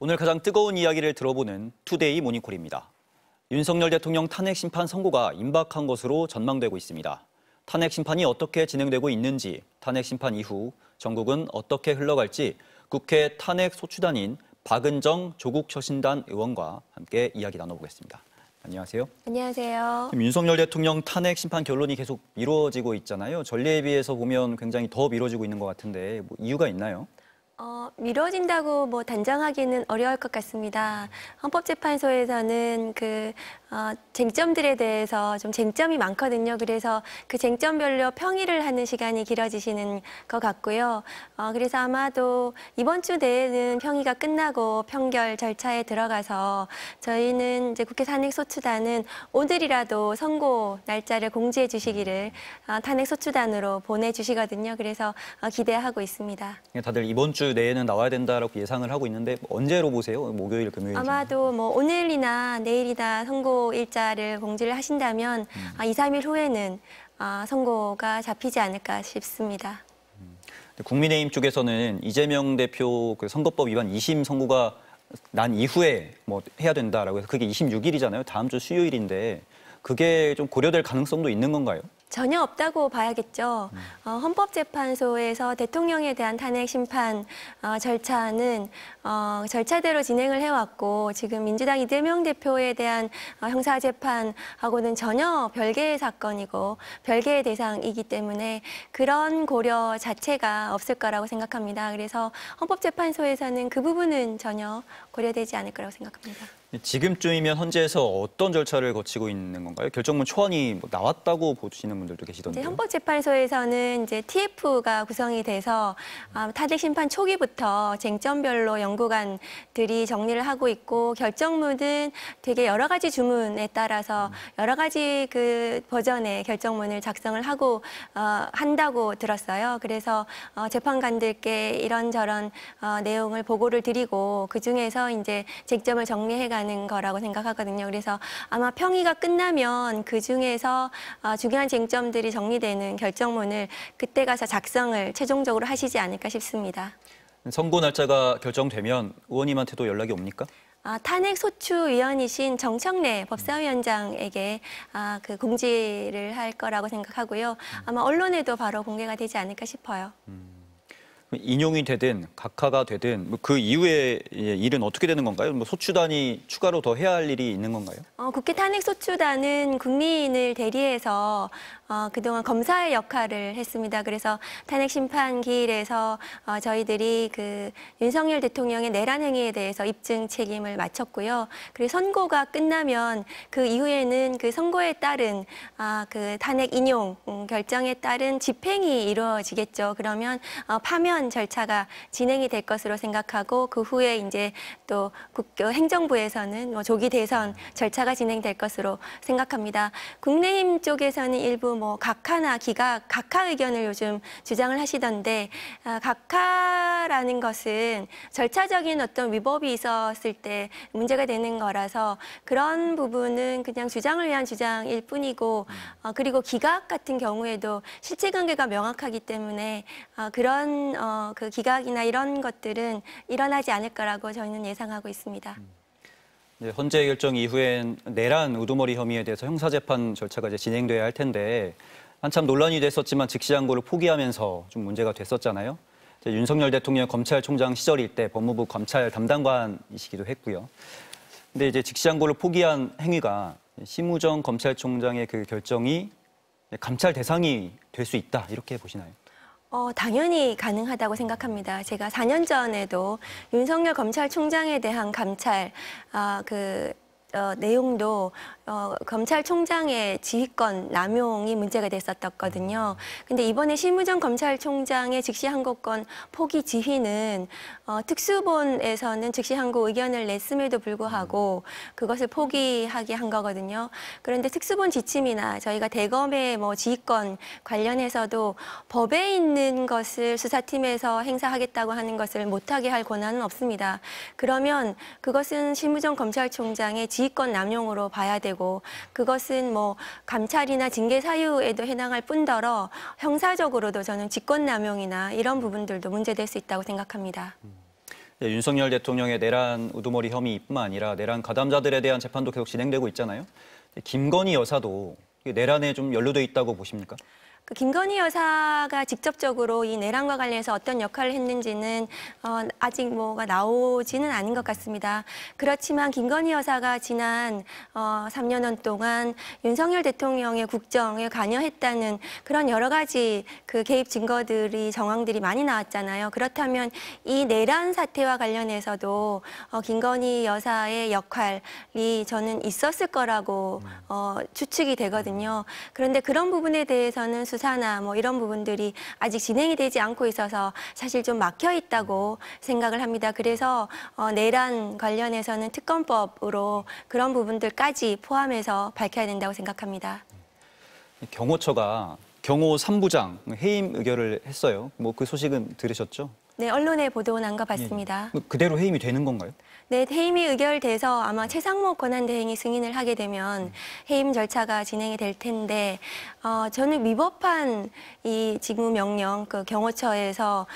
오늘 가장 뜨거운 이야기를 들어보는 투데이 모닝콜입니다. 윤석열 대통령 탄핵 심판 선고가 임박한 것으로 전망되고 있습니다. 탄핵 심판이 어떻게 진행되고 있는지, 탄핵 심판 이후 전국은 어떻게 흘러갈지 국회 탄핵 소추단인 박은정 조국혁신단 의원과 함께 이야기 나눠보겠습니다. 안녕하세요. 안녕하세요. 윤석열 대통령 탄핵 심판 결론이 계속 미뤄지고 있잖아요. 전례에 비해서 보면 굉장히 더 미뤄지고 있는 것 같은데 이유가 있나요? 미뤄진다고 단정하기는 어려울 것 같습니다. 헌법재판소에서는 쟁점들에 대해서 좀 쟁점이 많거든요. 그래서 그 쟁점별로 평의를 하는 시간이 길어지시는 것 같고요. 그래서 아마도 이번 주 내에는 평의가 끝나고 평결 절차에 들어가서 저희는 이제 국회 탄핵소추단은 오늘이라도 선고 날짜를 공지해 주시기를 탄핵소추단으로 보내주시거든요. 그래서 기대하고 있습니다. 다들 이번 주 내에는 나와야 된다라고 예상을 하고 있는데 언제로 보세요? 목요일, 금요일? 아마도 오늘이나 내일이나 선고 일자를 공지를 하신다면 2, 3일 후에는 선고가 잡히지 않을까 싶습니다. 국민의힘 쪽에서는 이재명 대표 선거법 위반 2심 선고가 난 이후에 해야 된다라고 해서 그게 26일이잖아요. 다음 주 수요일인데 그게 좀 고려될 가능성도 있는 건가요? 전혀 없다고 봐야겠죠. 헌법재판소에서 대통령에 대한 탄핵 심판 절차는 절차대로 진행을 해왔고 지금 민주당 이재명 대표에 대한 형사재판하고는 전혀 별개의 사건이고 별개의 대상이기 때문에 그런 고려 자체가 없을 거라고 생각합니다. 그래서 헌법재판소에서는 그 부분은 전혀 고려되지 않을 거라고 생각합니다. 지금쯤이면 헌재에서 어떤 절차를 거치고 있는 건가요? 결정문 초안이 나왔다고 보시는 분들도 계시던데요. 헌법재판소에서는 이제 TF가 구성이 돼서 탄핵 심판 초기부터 쟁점별로 연구관들이 정리를 하고 있고 결정문은 되게 여러 가지 주문에 따라서 여러 가지 버전의 결정문을 작성을 하고 한다고 들었어요. 그래서 재판관들께 이런저런 내용을 보고를 드리고 그 중에서 이제 쟁점을 정리해가는 거라고 생각하거든요. 그래서 아마 평의가 끝나면 그 중에서 중요한 쟁점들이 정리되는 결정문을 그때 가서 작성을 최종적으로 하시지 않을까 싶습니다. 선고 날짜가 결정되면 의원님한테도 연락이 옵니까? 탄핵소추위원이신 정청래 법사위원장에게 공지를 할 거라고 생각하고요. 아마 언론에도 바로 공개가 되지 않을까 싶어요. 인용이 되든 각하가 되든 그 이후에 일은 어떻게 되는 건가요? 소추단이 추가로 더 해야 할 일이 있는 건가요? 국회 탄핵소추단은 국민을 대리해서 그동안 검사의 역할을 했습니다. 그래서 탄핵 심판 기일에서 저희들이 윤석열 대통령의 내란 행위에 대해서 입증 책임을 마쳤고요. 그리고 선고가 끝나면 그 이후에는 그 선고에 따른 탄핵 인용 결정에 따른 집행이 이루어지겠죠. 그러면 파면 절차가 진행이 될 것으로 생각하고 그 후에 이제 또 행정부에서는 조기 대선 절차가 진행될 것으로 생각합니다. 국민의힘 쪽에서는 일부 각하나 기각, 각하 의견을 요즘 주장을 하시던데 각하라는 것은 절차적인 어떤 위법이 있었을 때 문제가 되는 거라서 그런 부분은 그냥 주장을 위한 주장일 뿐이고 그리고 기각 같은 경우에도 실체관계가 명확하기 때문에 그런 기각이나 이런 것들은 일어나지 않을 거라고 저희는 예상하고 있습니다. 네, 헌재 결정 이후엔 내란 우두머리 혐의에 대해서 형사재판 절차가 이제 진행돼야 할 텐데 한참 논란이 됐었지만 즉시항고를 포기하면서 좀 문제가 됐었잖아요. 윤석열 대통령 검찰총장 시절일 때 법무부 검찰 담당관이시기도 했고요. 근데 이제 즉시항고를 포기한 행위가 심우정 검찰총장의 그 결정이 감찰 대상이 될 수 있다 이렇게 보시나요? 당연히 가능하다고 생각합니다. 제가 4년 전에도 윤석열 검찰총장에 대한 감찰 내용도 검찰총장의 지휘권 남용이 문제가 됐었거든요. 근데 이번에 심우정 검찰총장의 즉시항고권 포기 지휘는 특수본에서는 즉시항고 의견을 냈음에도 불구하고 그것을 포기하게 한 거거든요. 그런데 특수본 지침이나 저희가 대검의 지휘권 관련해서도 법에 있는 것을 수사팀에서 행사하겠다고 하는 것을 못하게 할 권한은 없습니다. 그러면 그것은 심우정 검찰총장의 지휘권 남용으로 봐야 되고 그것은 감찰이나 징계 사유에도 해당할 뿐더러 형사적으로도 저는 직권남용이나 이런 부분들도 문제될 수 있다고 생각합니다. 윤석열 대통령의 내란 우두머리 혐의뿐만 아니라 내란 가담자들에 대한 재판도 계속 진행되고 있잖아요. 김건희 여사도 내란에 좀 연루돼 있다고 보십니까? 그 김건희 여사가 직접적으로 이 내란과 관련해서 어떤 역할을 했는지는 아직 뭐가 나오지는 않은 것 같습니다. 그렇지만 김건희 여사가 지난 3년 동안 윤석열 대통령의 국정에 관여했다는 그런 여러 가지 그 개입 증거들이 정황들이 많이 나왔잖아요. 그렇다면 이 내란 사태와 관련해서도 김건희 여사의 역할이 저는 있었을 거라고 추측이 되거든요. 그런데 그런 부분에 대해서는 수사나 뭐 이런 부분들이 아직 진행이 되지 않고 있어서 사실 좀 막혀 있다고 생각을 합니다. 그래서 내란 관련해서는 특검법으로 그런 부분들까지 포함해서 밝혀야 된다고 생각합니다. 경호처가 경호 3부장 해임 의결을 했어요. 뭐 그 소식은 들으셨죠? 네, 언론에 보도 난 거 봤습니다. 그대로 해임이 되는 건가요? 네, 해임이 의결돼서 아마 최상목 권한대행이 승인을 하게 되면 해임 절차가 진행이 될 텐데 저는 위법한 이 직무명령, 그 경호처에서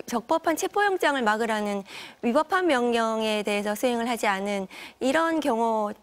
적법한 체포영장을 막으라는 위법한 명령에 대해서 수행을 하지 않은 이런 경호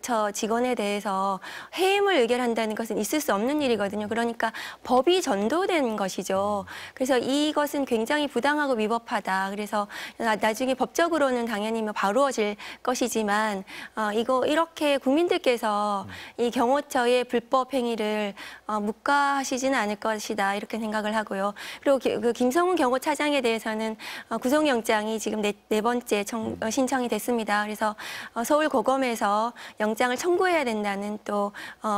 저 직원에 대해서 해임을 의결한다는 것은 있을 수 없는 일이거든요. 그러니까 법이 전도된 것이죠. 그래서 이것은 굉장히 부당하고 위법하다. 그래서 나중에 법적으로는 당연히 뭐 바로워질 것이지만 이렇게 국민들께서 이 경호처의 불법 행위를 묵과하시지는 않을 것이다. 이렇게 생각을 하고요. 그리고 그 김성훈 경호차장에 대해서는 구속영장이 지금 네 번째 신청이 됐습니다. 그래서 서울고검에서 영장을 청구해야 된다는 또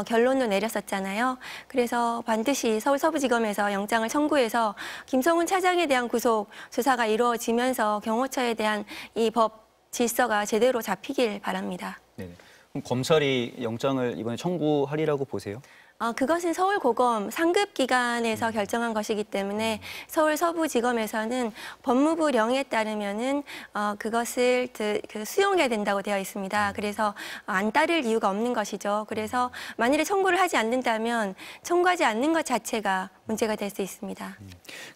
결론도 내렸었잖아요. 그래서 반드시 서울 서부지검에서 영장을 청구해서 김성훈 차장에 대한 구속 수사가 이루어지면서 경호처에 대한 이 법 질서가 제대로 잡히길 바랍니다. 네. 그럼 검찰이 영장을 이번에 청구하리라고 보세요? 그것은 서울고검 상급 기관에서 결정한 것이기 때문에 서울 서부지검에서는 법무부령에 따르면은 그것을 수용해야 된다고 되어 있습니다. 그래서 안 따를 이유가 없는 것이죠. 그래서 만일에 청구를 하지 않는다면 청구하지 않는 것 자체가 문제가 될 수 있습니다.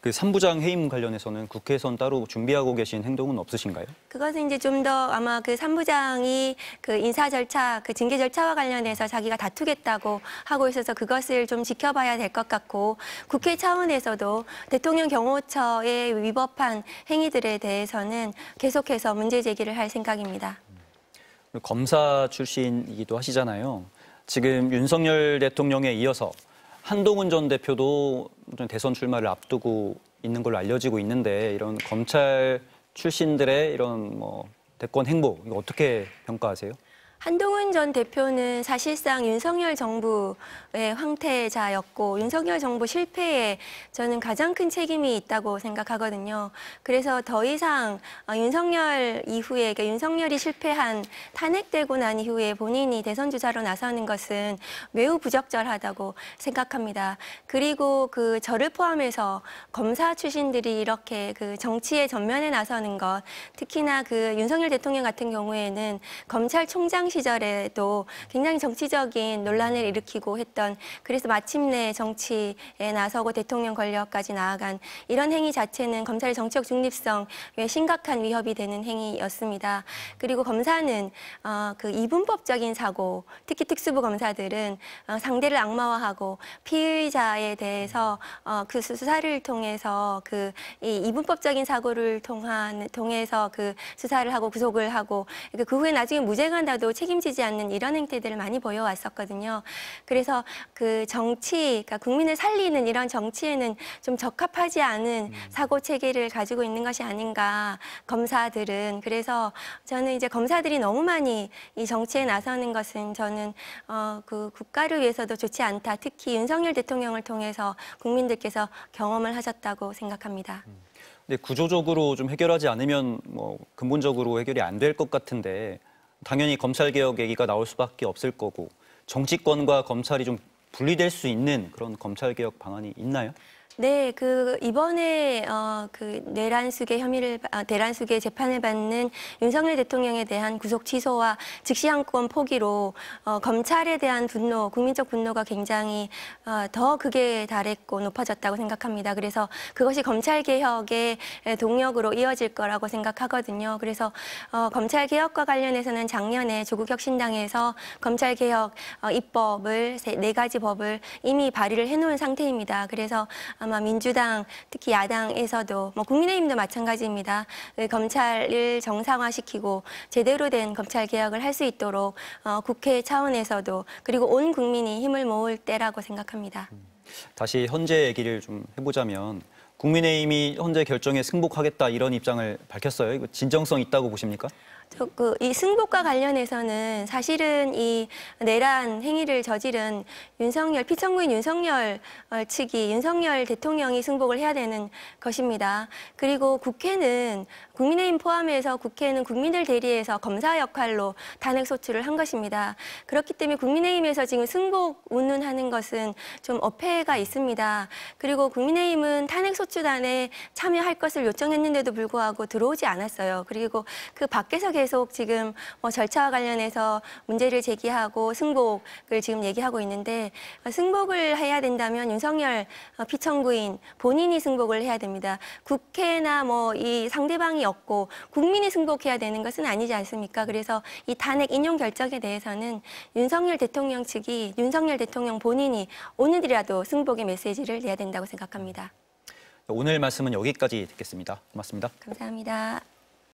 그 3부장 해임 관련해서는 국회에선 따로 준비하고 계신 행동은 없으신가요? 그것은 이제 좀 더 아마 그 3부장이 그 인사 절차, 그 징계 절차와 관련해서 자기가 다투겠다고 하고 있어서 그것을 좀 지켜봐야 될 것 같고 국회 차원에서도 대통령 경호처의 위법한 행위들에 대해서는 계속해서 문제 제기를 할 생각입니다. 검사 출신이기도 하시잖아요. 지금 윤석열 대통령에 이어서 한동훈 전 대표도 대선 출마를 앞두고 있는 걸로 알려지고 있는데 이런 검찰 출신들의 이런 대권 행보 이거 어떻게 평가하세요? 한동훈 전 대표는 사실상 윤석열 정부의 황태자였고 윤석열 정부 실패에 저는 가장 큰 책임이 있다고 생각하거든요. 그래서 더 이상 윤석열 이후에 그러니까 윤석열이 실패한 탄핵되고 난 이후에 본인이 대선 주자로 나서는 것은 매우 부적절하다고 생각합니다. 그리고 그 저를 포함해서 검사 출신들이 이렇게 그 정치의 전면에 나서는 것, 특히나 그 윤석열 대통령 같은 경우에는 검찰총장 시절에도 굉장히 정치적인 논란을 일으키고 했던 그래서 마침내 정치에 나서고 대통령 권력까지 나아간 이런 행위 자체는 검찰의 정치적 중립성에 심각한 위협이 되는 행위였습니다. 그리고 검사는 그 이분법적인 사고, 특히 특수부 검사들은 상대를 악마화하고 피의자에 대해서 그 수사를 통해서 이 이분법적인 사고를 통해서 그 수사를 하고 구속을 하고 그 후에 나중에 무죄가 나도 책임지지 않는 이런 행태들을 많이 보여왔었거든요. 그래서 그 정치, 그러니까 국민을 살리는 이런 정치에는 좀 적합하지 않은 사고 체계를 가지고 있는 것이 아닌가, 검사들은. 그래서 저는 이제 검사들이 너무 많이 이 정치에 나서는 것은 저는 그 국가를 위해서도 좋지 않다. 특히 윤석열 대통령을 통해서 국민들께서 경험을 하셨다고 생각합니다. 근데 구조적으로 좀 해결하지 않으면 근본적으로 해결이 안 될 것 같은데 당연히 검찰개혁 얘기가 나올 수밖에 없을 거고 정치권과 검찰이 좀 분리될 수 있는 그런 검찰개혁 방안이 있나요? 네, 이번에 그 내란숙의 내란숙의 재판을 받는 윤석열 대통령에 대한 구속 취소와 즉시항권 포기로 검찰에 대한 분노, 국민적 분노가 굉장히 더 극에 달했고 높아졌다고 생각합니다. 그래서 그것이 검찰 개혁의 동력으로 이어질 거라고 생각하거든요. 그래서 검찰 개혁과 관련해서는 작년에 조국혁신당에서 검찰 개혁 입법을 네 가지 법을 이미 발의를 해놓은 상태입니다. 그래서 아마 민주당, 특히 야당에서도 국민의힘도 마찬가지입니다. 검찰을 정상화시키고 제대로 된 검찰 개혁을 할 수 있도록 국회 차원에서도 그리고 온 국민이 힘을 모을 때라고 생각합니다. 다시 헌재 얘기를 좀 해보자면 국민의힘이 헌재 결정에 승복하겠다 이런 입장을 밝혔어요. 이거 진정성 있다고 보십니까? 이 승복과 관련해서는 사실은 이 내란 행위를 저지른 피청구인 윤석열 측이 윤석열 대통령이 승복을 해야 되는 것입니다. 그리고 국회는 국민의힘 포함해서 국회는 국민을 대리해서 검사 역할로 탄핵 소추를 한 것입니다. 그렇기 때문에 국민의힘에서 지금 승복 운운하는 것은 좀 어폐가 있습니다. 그리고 국민의힘은 탄핵 소추단에 참여할 것을 요청했는데도 불구하고 들어오지 않았어요. 그리고 그 밖에서 계속 지금 절차와 관련해서 문제를 제기하고 승복을 지금 얘기하고 있는데 승복을 해야 된다면 윤석열 피청구인 본인이 승복을 해야 됩니다. 국회나 이 상대방이 없고 국민이 승복해야 되는 것은 아니지 않습니까? 그래서 이 탄핵 인용 결정에 대해서는 윤석열 대통령 측이 윤석열 대통령 본인이 오늘이라도 승복의 메시지를 내야 된다고 생각합니다. 오늘 말씀은 여기까지 듣겠습니다. 고맙습니다. 감사합니다.